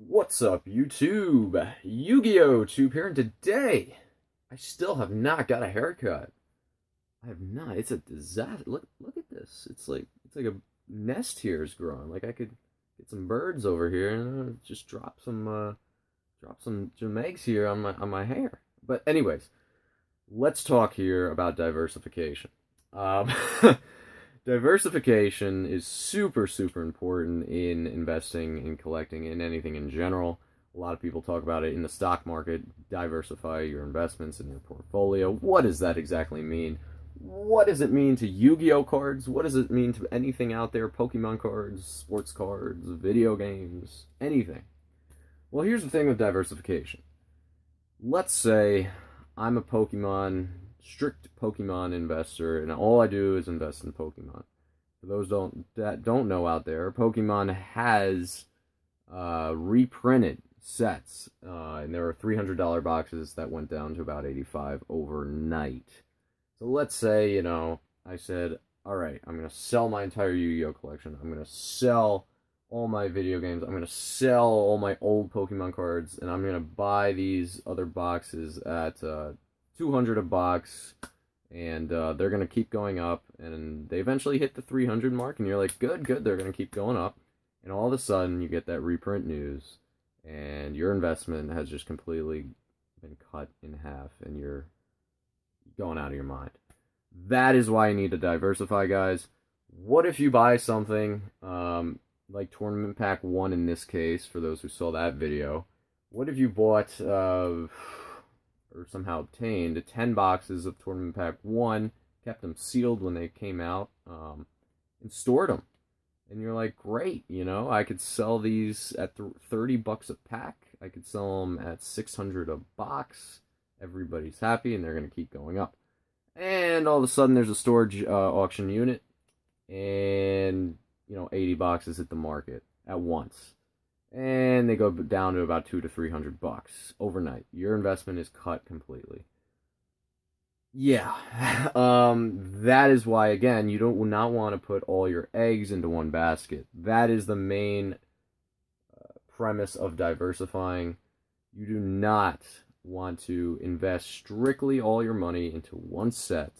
What's up, YouTube? Yu-Gi-Oh! Tube here, and today I still have not got a haircut. I have not. It's a disaster. Look at this. It's like a nest here is growing. Like I could get some birds over here and just drop some eggs here on my hair. But anyways, let's talk here about diversification. Um, Diversification is super, super important in investing and collecting in anything in general. A lot of people talk about it in the stock market. Diversify your investments in your portfolio. What does that exactly mean? What does it mean to Yu-Gi-Oh cards? What does it mean to anything out there? Pokemon cards, sports cards, video games, anything. Well, here's the thing with diversification. Let's say I'm a strict Pokemon investor, and all I do is invest in Pokemon. For those that don't know out there, Pokemon has reprinted sets, and there are $300 boxes that went down to about 85 overnight. So let's say, I said, all right, I'm going to sell my entire Yu-Gi-Oh collection. I'm going to sell all my video games. I'm going to sell all my old Pokemon cards, and I'm going to buy these other boxes at $200 a box, and they're going to keep going up, and they eventually hit the 300 mark, and you're like, good, they're going to keep going up, and all of a sudden, you get that reprint news, and your investment has just completely been cut in half, and you're going out of your mind. That is why you need to diversify, guys. What if you buy something, like Tournament Pack 1 in this case, for those who saw that video? What if you bought, or somehow obtained 10 boxes of Tournament Pack 1, kept them sealed when they came out, and stored them? And you're like, great, I could sell these at $30 a pack. I could sell them at $600 a box. Everybody's happy, and they're going to keep going up. And all of a sudden, there's a storage auction unit, and 80 boxes hit the market at once, and they go down to about $200 to $300 overnight. Your investment is cut completely. Yeah, that is why, again, you will not want to put all your eggs into one basket. That is the main premise of diversifying. You do not want to invest strictly all your money into one set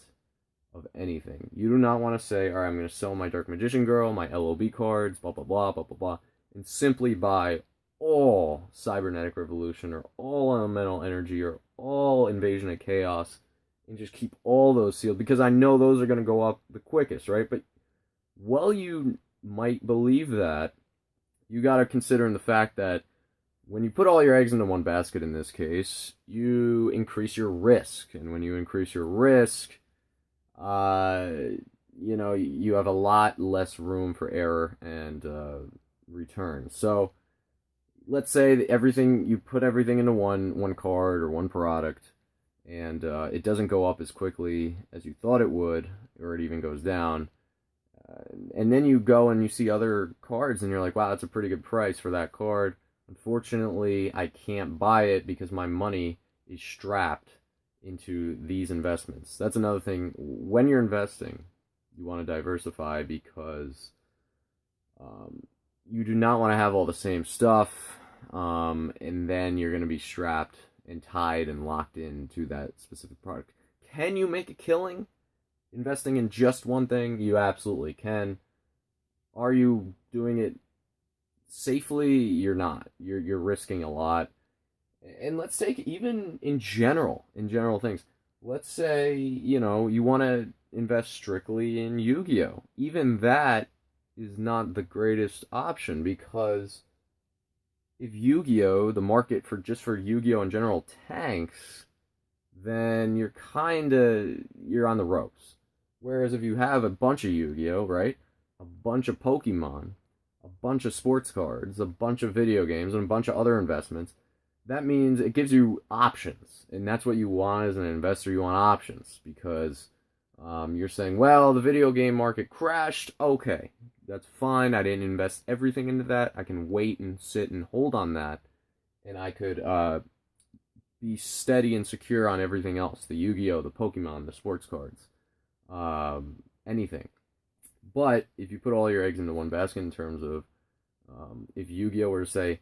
of anything. You do not want to say, all right, I'm going to sell my Dark Magician Girl, my LOB cards, blah, blah, blah, blah, blah, blah, and simply buy all Cybernetic Revolution or all Elemental Energy or all Invasion of Chaos and just keep all those sealed, because I know those are going to go up the quickest, right? But while you might believe that, you got to consider in the fact that when you put all your eggs into one basket, in this case, you increase your risk. And when you increase your risk, you have a lot less room for error and return. So let's say that you put everything into one card or one product, and it doesn't go up as quickly as you thought it would, or it even goes down. And then you go and you see other cards, and you're like, wow, that's a pretty good price for that card. Unfortunately, I can't buy it because my money is strapped into these investments. That's another thing. When you're investing, you want to diversify, because you do not want to have all the same stuff, and then you're going to be strapped and tied and locked into that specific product. Can you make a killing investing in just one thing? You absolutely can. Are you doing it safely? You're not. You're risking a lot. And let's take, even in general things. Let's say, you want to invest strictly in Yu-Gi-Oh! Even that is not the greatest option, because if Yu-Gi-Oh! The market for Yu-Gi-Oh! In general tanks, then you're on the ropes. Whereas if you have a bunch of Yu-Gi-Oh!, right? A bunch of Pokemon, a bunch of sports cards, a bunch of video games, and a bunch of other investments, that means it gives you options. And that's what you want as an investor. You want options, because you're saying, well, the video game market crashed. Okay, that's fine. I didn't invest everything into that. I can wait and sit and hold on that. And I could be steady and secure on everything else. The Yu-Gi-Oh!, the Pokemon, the sports cards, anything. But if you put all your eggs into one basket, in terms of if Yu-Gi-Oh! Were to say,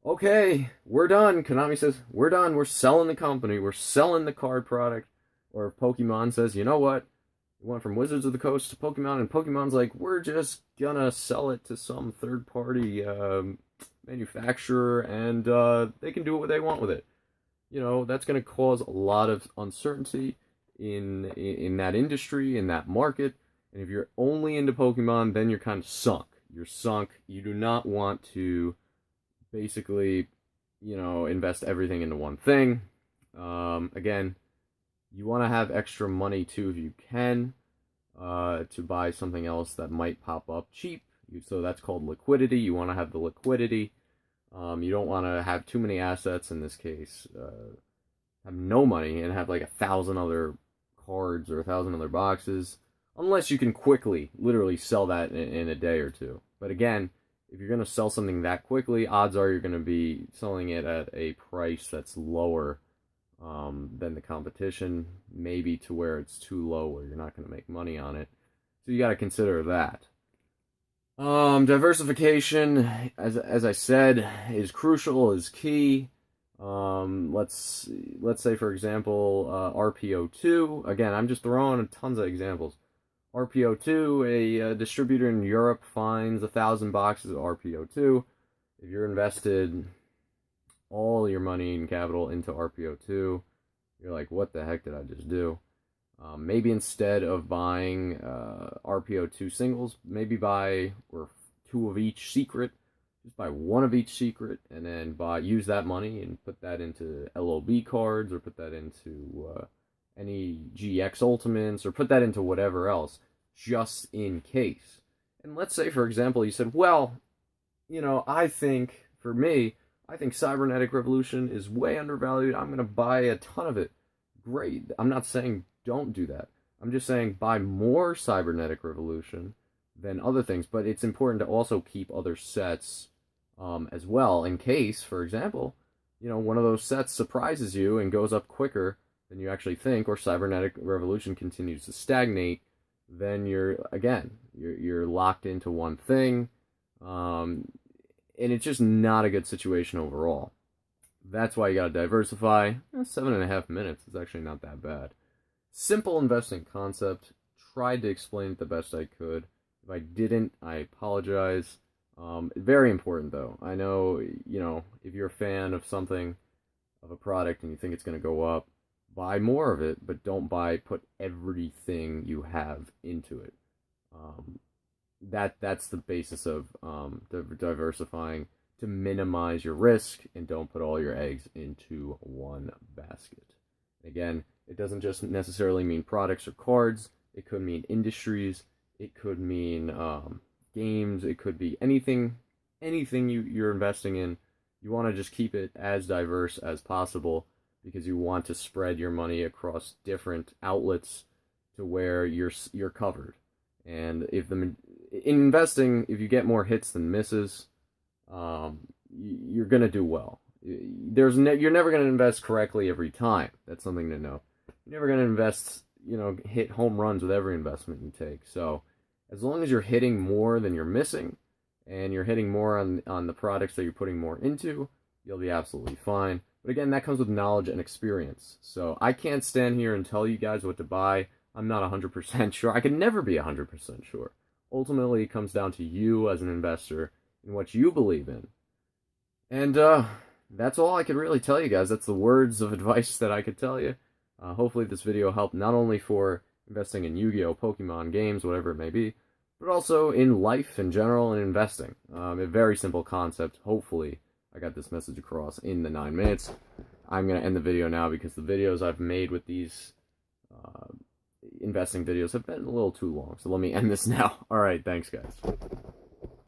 okay, we're done. Konami says, we're done. We're selling the company. We're selling the card product. Or if Pokemon says, you know what? We went from Wizards of the Coast to Pokemon, and Pokemon's like, we're just gonna sell it to some third party manufacturer, and they can do what they want with it. You know, that's gonna cause a lot of uncertainty in that industry, in that market. And if you're only into Pokemon, then you're kind of sunk. You're sunk. You do not want to basically, invest everything into one thing. Again, you want to have extra money too if you can, to buy something else that might pop up cheap. So that's called liquidity. You want to have the liquidity. You don't want to have too many assets in this case. Have no money and have like 1,000 other cards or 1,000 other boxes, unless you can quickly, literally sell that in a day or two. But again, if you're going to sell something that quickly, odds are you're going to be selling it at a price that's lower than the competition, maybe to where it's too low where you're not going to make money on it. So you got to consider that. Diversification, as I said, is crucial, is key. Let's say, for example, RPO2. Again, I'm just throwing tons of examples. RPO2, a distributor in Europe finds 1,000 boxes of RPO2. If you're invested all your money and capital into RPO2, you're like, what the heck did I just do? Maybe instead of buying RPO2 singles, maybe buy or 2 of each secret. Just buy 1 of each secret, and then use that money and put that into LOB cards, or put that into any GX Ultimates, or put that into whatever else, just in case. And let's say, for example, you said, well, I think Cybernetic Revolution is way undervalued. I'm going to buy a ton of it. Great. I'm not saying don't do that. I'm just saying buy more Cybernetic Revolution than other things, but it's important to also keep other sets as well, in case, for example, one of those sets surprises you and goes up quicker than you actually think, or Cybernetic Revolution continues to stagnate. Then you're locked into one thing, and it's just not a good situation overall. That's why you gotta diversify. 7.5 minutes is actually not that bad. Simple investing concept. Tried to explain it the best I could. If I didn't, I apologize. Very important though. I know, if you're a fan of something, of a product, and you think it's going to go up, buy more of it, but don't put everything you have into it. That's the basis of diversifying, to minimize your risk, and don't put all your eggs into one basket. Again, it doesn't just necessarily mean products or cards. It could mean industries. It could mean games. It could be anything you're investing in. You want to just keep it as diverse as possible, because you want to spread your money across different outlets to where you're covered. And in investing, if you get more hits than misses, you're gonna do well. You're never gonna invest correctly every time. That's something to know. You're never gonna invest, hit home runs with every investment you take. So as long as you're hitting more than you're missing, and you're hitting more on the products that you're putting more into, you'll be absolutely fine. But again, that comes with knowledge and experience. So I can't stand here and tell you guys what to buy. I'm not 100% sure. I can never be 100% sure. Ultimately, it comes down to you as an investor and what you believe in. And that's all I could really tell you guys. That's the words of advice that I could tell you. Hopefully this video helped, not only for investing in Yu-Gi-Oh, Pokemon games, whatever it may be, but also in life in general and investing. A very simple concept. Hopefully I got this message across in the 9 minutes. I'm going to end the video now, because the videos I've made with these investing videos have been a little too long. So let me end this now. Alright, thanks guys.